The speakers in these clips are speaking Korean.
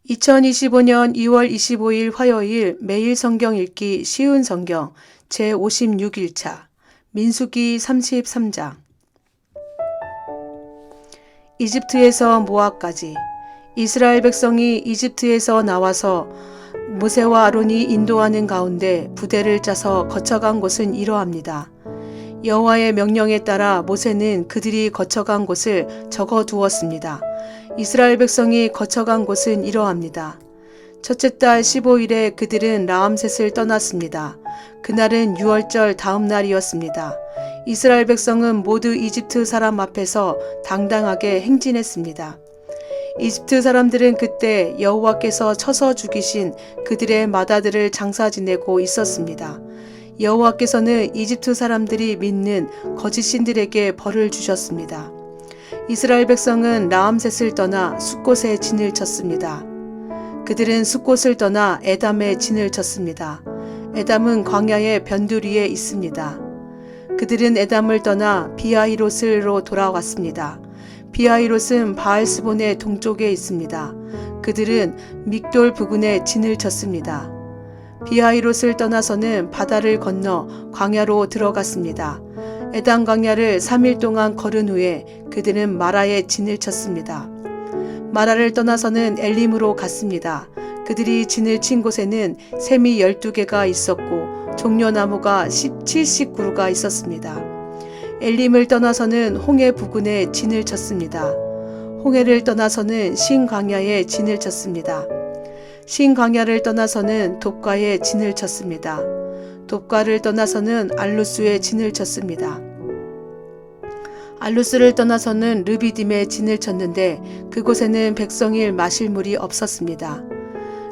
2025년 2월 25일 화요일 매일 성경 읽기 쉬운 성경 제56일차 민수기 33장. 이집트에서 모압까지. 이스라엘 백성이 이집트에서 나와서 모세와 아론이 인도하는 가운데 부대를 짜서 거쳐간 곳은 이러합니다. 여호와의 명령에 따라 모세는 그들이 거쳐간 곳을 적어 두었습니다. 이스라엘 백성이 거쳐간 곳은 이러합니다. 첫째 달 15일에 그들은 라암셋을 떠났습니다. 그날은 유월절 다음 날이었습니다. 이스라엘 백성은 모두 이집트 사람 앞에서 당당하게 행진했습니다. 이집트 사람들은 그때 여호와께서 쳐서 죽이신 그들의 맏아들을 장사 지내고 있었습니다. 여호와께서는 이집트 사람들이 믿는 거짓 신들에게 벌을 주셨습니다. 이스라엘 백성은 라암셋을 떠나 숫곳에 진을 쳤습니다. 그들은 숫곳을 떠나 에담에 진을 쳤습니다. 에담은 광야의 변두리에 있습니다. 그들은 에담을 떠나 비하히롯으로 돌아왔습니다. 비하히롯은 바알스본의 동쪽에 있습니다. 그들은 믹돌 부근에 진을 쳤습니다. 비하히롯을 떠나서는 바다를 건너 광야로 들어갔습니다. 에담 광야를 3일 동안 걸은 후에 그들은 마라에 진을 쳤습니다. 마라를 떠나서는 엘림으로 갔습니다. 그들이 진을 친 곳에는 샘이 12개가 있었고 종려나무가 70그루가 있었습니다. 엘림을 떠나서는 홍해 부근에 진을 쳤습니다. 홍해를 떠나서는 신광야에 진을 쳤습니다. 신광야를 떠나서는 돕가에 진을 쳤습니다. 돕가를 떠나서는 알루스에 진을 쳤습니다. 알루스를 떠나서는 르비딤에 진을 쳤는데 그곳에는 백성일 마실 물이 없었습니다.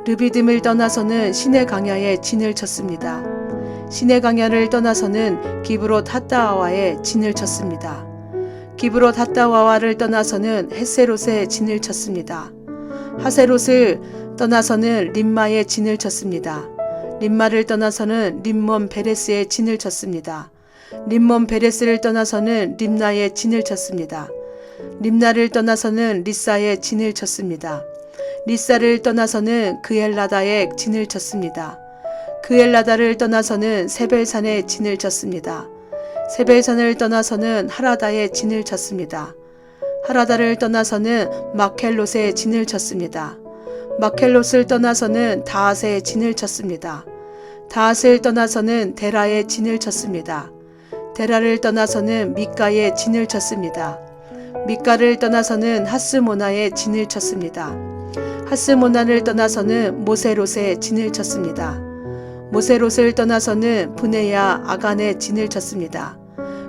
르비딤을 떠나서는 시내 강야에 진을 쳤습니다. 시내 강야를 떠나서는 기브롯 핫다와에 진을 쳤습니다. 기브롯 핫다와를 떠나서는 헷세롯에 진을 쳤습니다. 하세롯을 떠나서는 림마에 진을 쳤습니다. 림마를 떠나서는 림몬 베레스에 진을 쳤습니다. 림몬 베레스를 떠나서는 림나에 진을 쳤습니다. 림나를 떠나서는 리사에 진을 쳤습니다. 리사를 떠나서는 그엘라다에 진을 쳤습니다. 그엘라다를 떠나서는 세벨산에 진을 쳤습니다. 세벨산을 떠나서는 하라다에 진을 쳤습니다. 하라다를 떠나서는 마켈롯에 진을 쳤습니다. 마켈롯을 떠나서는 다핫에 진을 쳤습니다. 다핫을 떠나서는 데라에 진을 쳤습니다. 데라를 떠나서는 미가에 진을 쳤습니다. 미가를 떠나서는 하스모나에 진을 쳤습니다. 하스모나를 떠나서는 모세롯에 진을 쳤습니다. 모세롯을 떠나서는 브네야 아간에 진을 쳤습니다.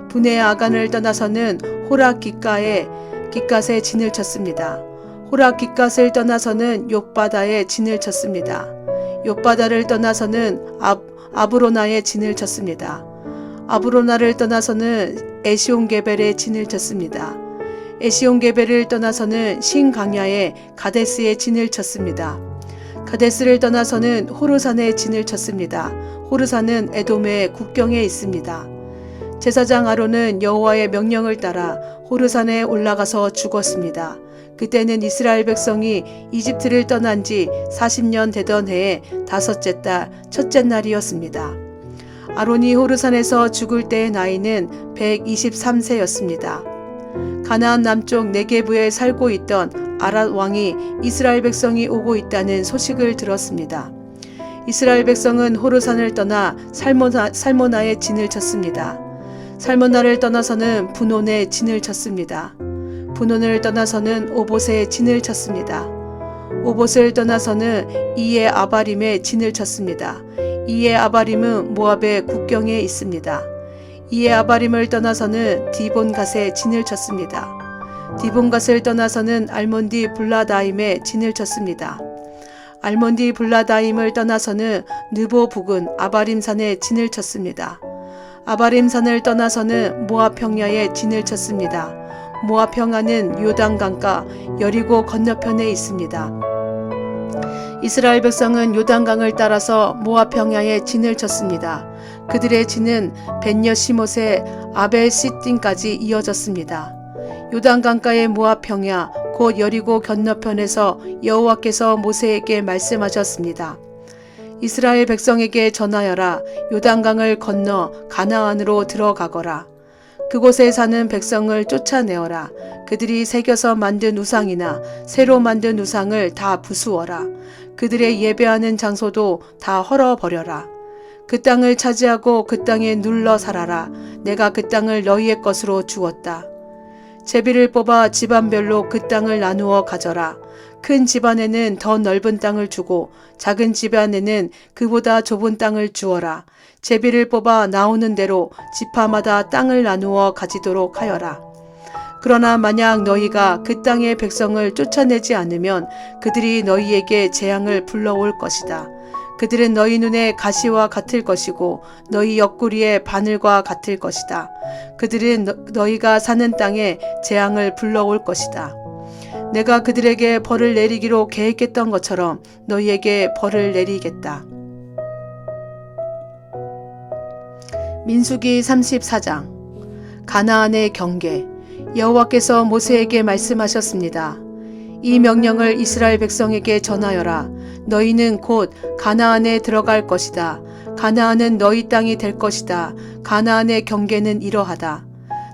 브네야 아간을 떠나서는 호라 기갓에 진을 쳤습니다. 호라 기갓을 떠나서는 욥바다에 진을 쳤습니다. 욥바다를 떠나서는 아브로나에 진을 쳤습니다. 아브로나를 떠나서는 에시온게벨에 진을 쳤습니다. 에시온게벨을 떠나서는 신강야에 가데스에 진을 쳤습니다. 가데스를 떠나서는 호르산에 진을 쳤습니다. 호르산은 에돔의 국경에 있습니다. 제사장 아론은 여호와의 명령을 따라 호르산에 올라가서 죽었습니다. 그때는 이스라엘 백성이 이집트를 떠난 지 40년 되던 해의 다섯째 달 첫째 날이었습니다. 아론이 호르산에서 죽을 때의 나이는 123세였습니다. 가나안 남쪽 네게부에 살고 있던 아랏 왕이 이스라엘 백성이 오고 있다는 소식을 들었습니다. 이스라엘 백성은 호르산을 떠나 살모나에 진을 쳤습니다. 살모나를 떠나서는 분온에 진을 쳤습니다. 분온을 떠나서는 오봇에 진을 쳤습니다. 오봇을 떠나서는 이에 아바림에 진을 쳤습니다. 이에 아바림은 모압의 국경에 있습니다. 이에 아바림을 떠나서는 디본갓에 진을 쳤습니다. 디본갓을 떠나서는 알몬디 블라다임에 진을 쳤습니다. 알몬디 블라다임을 떠나서는 느보 부근 아바림산에 진을 쳤습니다. 아바림산을 떠나서는 모압 평야에 진을 쳤습니다. 모압 평야는 요단강가 여리고 건너편에 있습니다. 이스라엘 백성은 요단강을 따라서 모압 평야에 진을 쳤습니다. 그들의 진은 벳여시못의 아벨시띵까지 이어졌습니다. 요단강가의 모압 평야 곧 여리고 건너편에서 여호와께서 모세에게 말씀하셨습니다. 이스라엘 백성에게 전하여라. 요단강을 건너 가나안으로 들어가거라. 그곳에 사는 백성을 쫓아내어라. 그들이 새겨서 만든 우상이나 새로 만든 우상을 다 부수어라. 그들의 예배하는 장소도 다 헐어버려라. 그 땅을 차지하고 그 땅에 눌러 살아라. 내가 그 땅을 너희의 것으로 주었다. 제비를 뽑아 집안별로 그 땅을 나누어 가져라. 큰 집안에는 더 넓은 땅을 주고 작은 집안에는 그보다 좁은 땅을 주어라. 제비를 뽑아 나오는 대로 지파마다 땅을 나누어 가지도록 하여라. 그러나 만약 너희가 그 땅의 백성을 쫓아내지 않으면 그들이 너희에게 재앙을 불러올 것이다. 그들은 너희 눈에 가시와 같을 것이고 너희 옆구리에 바늘과 같을 것이다. 그들은 너희가 사는 땅에 재앙을 불러올 것이다. 내가 그들에게 벌을 내리기로 계획했던 것처럼 너희에게 벌을 내리겠다. 민수기 34장. 가나안의 경계. 여호와께서 모세에게 말씀하셨습니다. 이 명령을 이스라엘 백성에게 전하여라. 너희는 곧 가나안에 들어갈 것이다. 가나안은 너희 땅이 될 것이다. 가나안의 경계는 이러하다.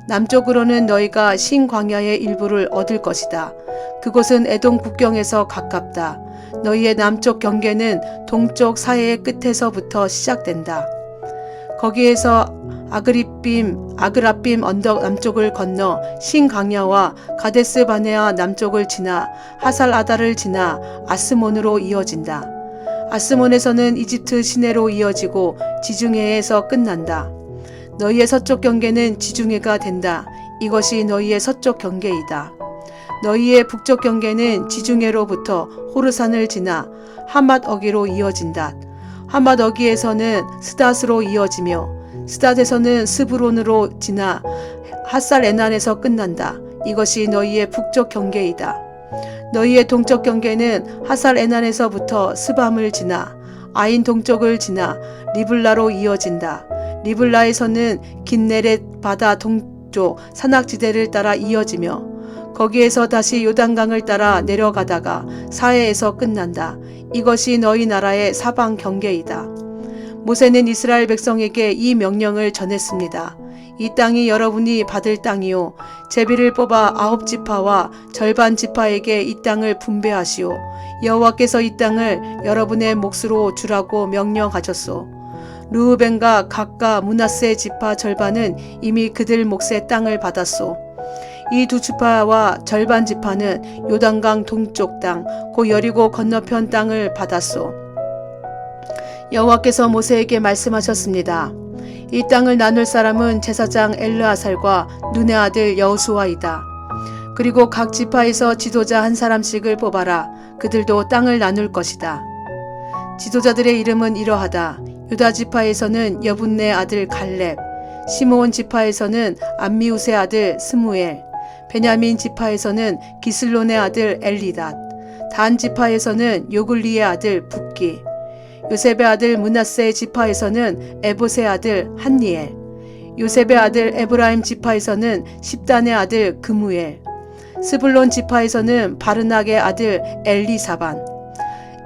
남쪽으로는 너희가 신 광야의 일부를 얻을 것이다. 그곳은 에돔 국경에서 가깝다. 너희의 남쪽 경계는 동쪽 사해의 끝에서부터 시작된다. 거기에서 아그라빔 언덕 남쪽을 건너 신 광야와 가데스 바네아 남쪽을 지나 하살 아다를 지나 아스몬으로 이어진다. 아스몬에서는 이집트 시내로 이어지고 지중해에서 끝난다. 너희의 서쪽 경계는 지중해가 된다. 이것이 너희의 서쪽 경계이다. 너희의 북쪽 경계는 지중해로부터 호르산을 지나 하맛 어기로 이어진다. 하맛 어기에서는 스닷으로 이어지며 스닷에서는 스브론으로 지나 핫살 에난에서 끝난다. 이것이 너희의 북쪽 경계이다. 너희의 동쪽 경계는 핫살 에난에서부터 스밤을 지나 아인 동쪽을 지나 리블라로 이어진다. 리블라에서는 긴네렛 바다 동쪽 산악지대를 따라 이어지며 거기에서 다시 요단강을 따라 내려가다가 사해에서 끝난다. 이것이 너희 나라의 사방 경계이다. 모세는 이스라엘 백성에게 이 명령을 전했습니다. 이 땅이 여러분이 받을 땅이요. 제비를 뽑아 9지파와 절반 지파에게 이 땅을 분배하시오. 여호와께서 이 땅을 여러분의 몫으로 주라고 명령하셨소. 르우벤과 갓과 므낫세 지파 절반은 이미 그들 몫의 땅을 받았소. 이 두 지파와 절반 지파는 요단강 동쪽 땅, 곧 여리고 건너편 땅을 받았소. 여호와께서 모세에게 말씀하셨습니다. 이 땅을 나눌 사람은 제사장 엘르아살과 눈의 아들 여호수아이다. 그리고 각 지파에서 지도자 한 사람씩을 뽑아라. 그들도 땅을 나눌 것이다. 지도자들의 이름은 이러하다. 유다 지파에서는 여분네 아들 갈렙, 시므온 지파에서는 암미우스의 아들 스무엘, 베냐민 지파에서는 기슬론의 아들 엘리닷, 단 지파에서는 요글리의 아들 붓기, 요셉의 아들 므낫세 지파에서는 에봇의 아들 한니엘, 요셉의 아들 에브라임 지파에서는 십단의 아들 그무엘, 스불론 지파에서는 바르낙의 아들 엘리사반,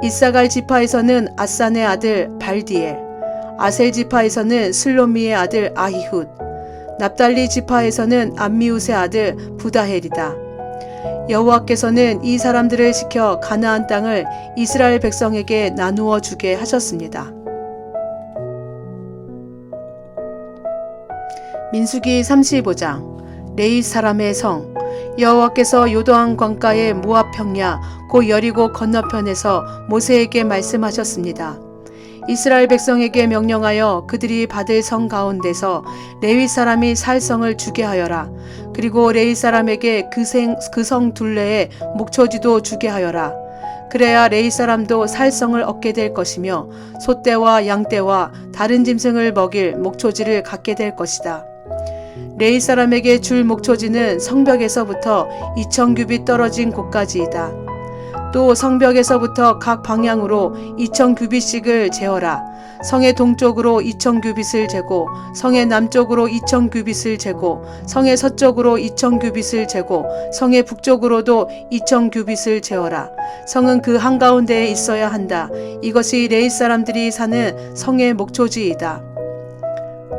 이사갈 지파에서는 아산의 아들 발디엘, 아셀 지파에서는 슬로미의 아들 아히훗, 납달리 지파에서는 암미우스의 아들 부다헬이다. 여호와께서는 이 사람들을 시켜 가나안 땅을 이스라엘 백성에게 나누어 주게 하셨습니다. 민수기 35장. 레위 사람의 성. 여호와께서 요단 광가의 모압 평야 곧 여리고 건너편에서 모세에게 말씀하셨습니다. 이스라엘 백성에게 명령하여 그들이 받을 성 가운데서 레위 사람이 살 성을 주게 하여라. 그리고 레위 사람에게 그 성 둘레에 목초지도 주게 하여라. 그래야 레위 사람도 살 성을 얻게 될 것이며 소떼와 양떼와 다른 짐승을 먹일 목초지를 갖게 될 것이다. 레위 사람에게 줄 목초지는 성벽에서부터 2000규빗 떨어진 곳까지이다. 또 성벽에서부터 각 방향으로 2000규빗씩을 재어라. 성의 동쪽으로 2000규빗을 재고 성의 남쪽으로 2000규빗을 재고 성의 서쪽으로 2000규빗을 재고 성의 북쪽으로도 2000규빗을 재어라. 성은 그 한가운데에 있어야 한다. 이것이 레위 사람들이 사는 성의 목초지이다.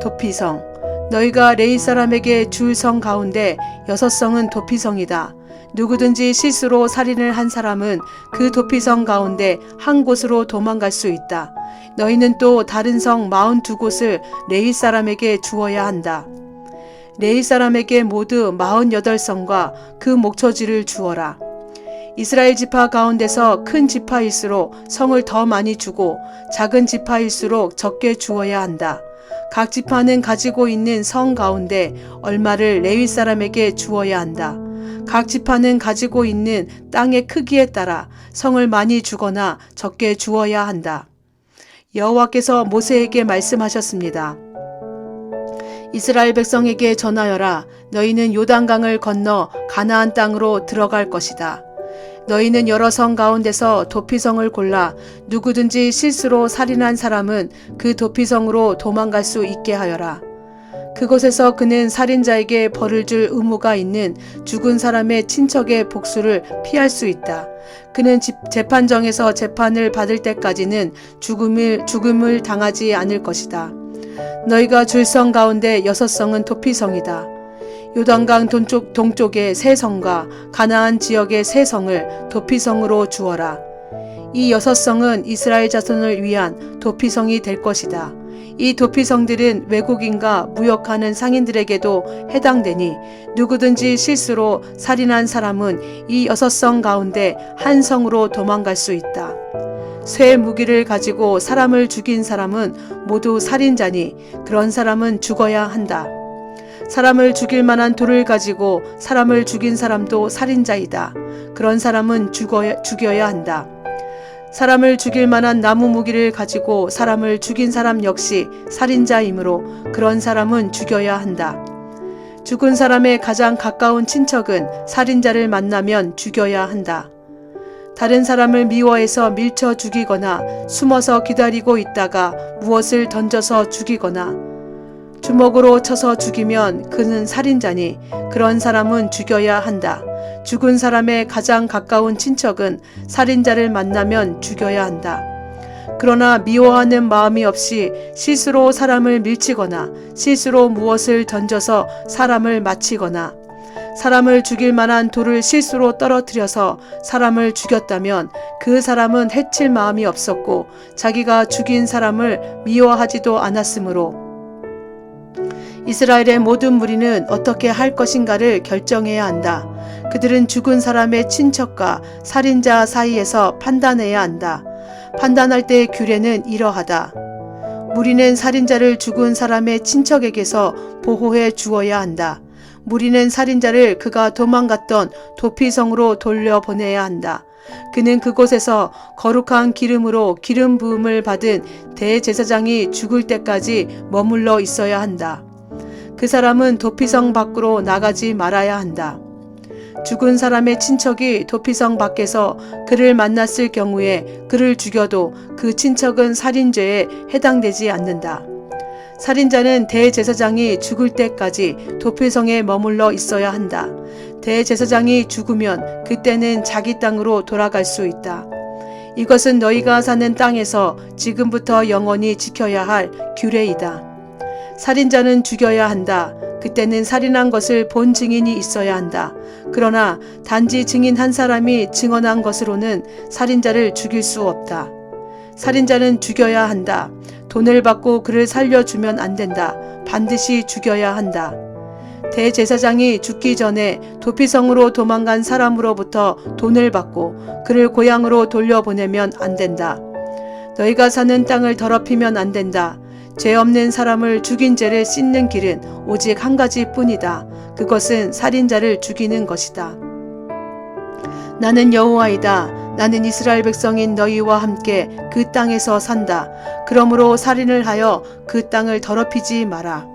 도피성. 너희가 레위 사람에게 줄 성 가운데 6성은 도피성이다. 누구든지 실수로 살인을 한 사람은 그 도피성 가운데 한 곳으로 도망갈 수 있다. 너희는 또 다른 성 42곳을 레위 사람에게 주어야 한다. 레위 사람에게 모두 48성과 그 목초지를 주어라. 이스라엘 지파 가운데서 큰 지파일수록 성을 더 많이 주고 작은 지파일수록 적게 주어야 한다. 각 지파는 가지고 있는 성 가운데 얼마를 레위 사람에게 주어야 한다. 각 지파는 가지고 있는 땅의 크기에 따라 성을 많이 주거나 적게 주어야 한다. 여호와께서 모세에게 말씀하셨습니다. 이스라엘 백성에게 전하여라. 너희는 요단강을 건너 가나안 땅으로 들어갈 것이다. 너희는 여러 성 가운데서 도피성을 골라 누구든지 실수로 살인한 사람은 그 도피성으로 도망갈 수 있게 하여라. 그곳에서 그는 살인자에게 벌을 줄 의무가 있는 죽은 사람의 친척의 복수를 피할 수 있다. 그는 재판정에서 재판을 받을 때까지는 죽음을 당하지 않을 것이다. 너희가 줄 성 가운데 6성은 도피성이다. 요단강 동쪽의 세 성과 가나안 지역의 세 성을 도피성으로 주어라. 이 6성은 이스라엘 자손을 위한 도피성이 될 것이다. 이 도피성들은 외국인과 무역하는 상인들에게도 해당되니 누구든지 실수로 살인한 사람은 이 6성 가운데 한 성으로 도망갈 수 있다. 쇠 무기를 가지고 사람을 죽인 사람은 모두 살인자니 그런 사람은 죽어야 한다. 사람을 죽일 만한 돌을 가지고 사람을 죽인 사람도 살인자이다. 그런 사람은 죽여야 한다. 사람을 죽일 만한 나무 무기를 가지고 사람을 죽인 사람 역시 살인자이므로 그런 사람은 죽여야 한다. 죽은 사람의 가장 가까운 친척은 살인자를 만나면 죽여야 한다. 다른 사람을 미워해서 밀쳐 죽이거나 숨어서 기다리고 있다가 무엇을 던져서 죽이거나 주먹으로 쳐서 죽이면 그는 살인자니 그런 사람은 죽여야 한다. 죽은 사람의 가장 가까운 친척은 살인자를 만나면 죽여야 한다. 그러나 미워하는 마음이 없이 실수로 사람을 밀치거나 실수로 무엇을 던져서 사람을 맞히거나 사람을 죽일 만한 돌을 실수로 떨어뜨려서 사람을 죽였다면 그 사람은 해칠 마음이 없었고 자기가 죽인 사람을 미워하지도 않았으므로 이스라엘의 모든 무리는 어떻게 할 것인가를 결정해야 한다. 그들은 죽은 사람의 친척과 살인자 사이에서 판단해야 한다. 판단할 때의 규례는 이러하다. 무리는 살인자를 죽은 사람의 친척에게서 보호해 주어야 한다. 무리는 살인자를 그가 도망갔던 도피성으로 돌려보내야 한다. 그는 그곳에서 거룩한 기름으로 기름 부음을 받은 대제사장이 죽을 때까지 머물러 있어야 한다. 그 사람은 도피성 밖으로 나가지 말아야 한다. 죽은 사람의 친척이 도피성 밖에서 그를 만났을 경우에 그를 죽여도 그 친척은 살인죄에 해당되지 않는다. 살인자는 대제사장이 죽을 때까지 도피성에 머물러 있어야 한다. 대제사장이 죽으면 그때는 자기 땅으로 돌아갈 수 있다. 이것은 너희가 사는 땅에서 지금부터 영원히 지켜야 할 규례이다. 살인자는 죽여야 한다. 그때는 살인한 것을 본 증인이 있어야 한다. 그러나 단지 증인 한 사람이 증언한 것으로는 살인자를 죽일 수 없다. 살인자는 죽여야 한다. 돈을 받고 그를 살려주면 안 된다. 반드시 죽여야 한다. 대제사장이 죽기 전에 도피성으로 도망간 사람으로부터 돈을 받고 그를 고향으로 돌려보내면 안 된다. 너희가 사는 땅을 더럽히면 안 된다. 죄 없는 사람을 죽인 죄를 씻는 길은 오직 한 가지뿐이다. 그것은 살인자를 죽이는 것이다. 나는 여호와이다. 나는 이스라엘 백성인 너희와 함께 그 땅에서 산다. 그러므로 살인을 하여 그 땅을 더럽히지 마라.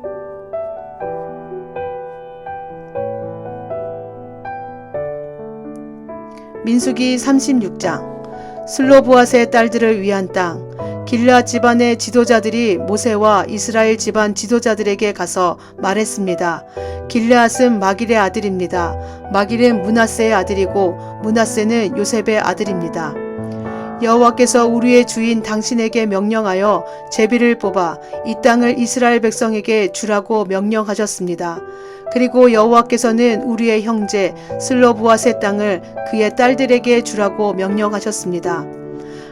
민수기 36장. 슬로브앗의 딸들을 위한 땅. 길앗 집안의 지도자들이 모세와 이스라엘 집안 지도자들에게 가서 말했습니다. 길앗은 마길의 아들입니다. 마길은 므낫세의 아들이고 므낫세는 요셉의 아들입니다. 여호와께서 우리의 주인 당신에게 명령하여 제비를 뽑아 이 땅을 이스라엘 백성에게 주라고 명령하셨습니다. 그리고 여호와께서는 우리의 형제 슬로브앗의 땅을 그의 딸들에게 주라고 명령하셨습니다.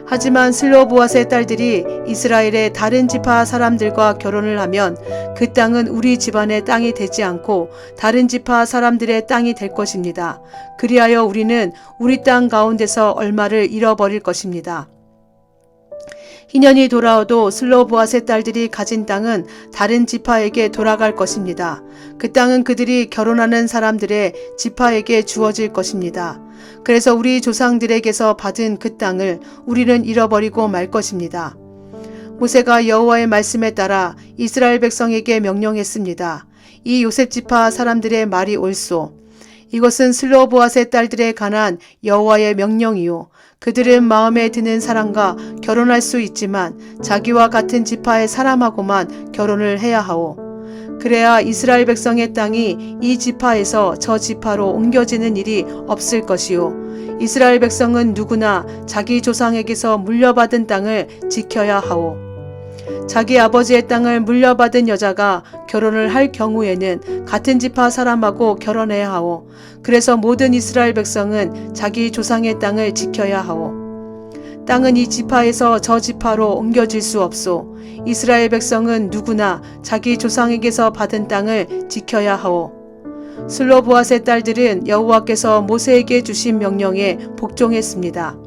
하지만 슬로브앗의 딸들이 이스라엘의 다른 지파 사람들과 결혼을 하면 그 땅은 우리 집안의 땅이 되지 않고 다른 지파 사람들의 땅이 될 것입니다. 그리하여 우리는 우리 땅 가운데서 얼마를 잃어버릴 것입니다. 희년이 돌아오도 슬로브앗의 딸들이 가진 땅은 다른 지파에게 돌아갈 것입니다. 그 땅은 그들이 결혼하는 사람들의 지파에게 주어질 것입니다. 그래서 우리 조상들에게서 받은 그 땅을 우리는 잃어버리고 말 것입니다. 모세가 여호와의 말씀에 따라 이스라엘 백성에게 명령했습니다. 이 요셉 지파 사람들의 말이 옳소. 이것은 슬로브앗의 딸들에 관한 여호와의 명령이요. 그들은 마음에 드는 사람과 결혼할 수 있지만 자기와 같은 지파의 사람하고만 결혼을 해야 하오. 그래야 이스라엘 백성의 땅이 이 지파에서 저 지파로 옮겨지는 일이 없을 것이요. 이스라엘 백성은 누구나 자기 조상에게서 물려받은 땅을 지켜야 하오. 자기 아버지의 땅을 물려받은 여자가 결혼을 할 경우에는 같은 지파 사람하고 결혼해야 하오. 그래서 모든 이스라엘 백성은 자기 조상의 땅을 지켜야 하오. 땅은 이 지파에서 저 지파로 옮겨질 수 없소. 이스라엘 백성은 누구나 자기 조상에게서 받은 땅을 지켜야 하오. 슬로브앗의 딸들은 여호와께서 모세에게 주신 명령에 복종했습니다.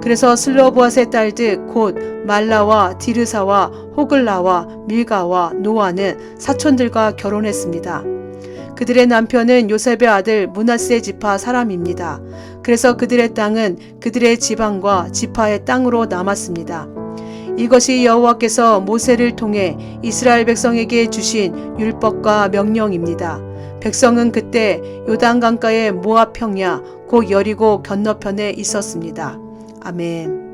그래서 슬로브앗의 딸들 곧 말라와 디르사와 호글라와 밀가와 노아는 사촌들과 결혼했습니다. 그들의 남편은 요셉의 아들 므낫세 지파 사람입니다. 그래서 그들의 땅은 그들의 지방과 지파의 땅으로 남았습니다. 이것이 여호와께서 모세를 통해 이스라엘 백성에게 주신 율법과 명령입니다. 백성은 그때 요단 강가의 모압 평야 곧 여리고 건너편에 있었습니다. 아멘.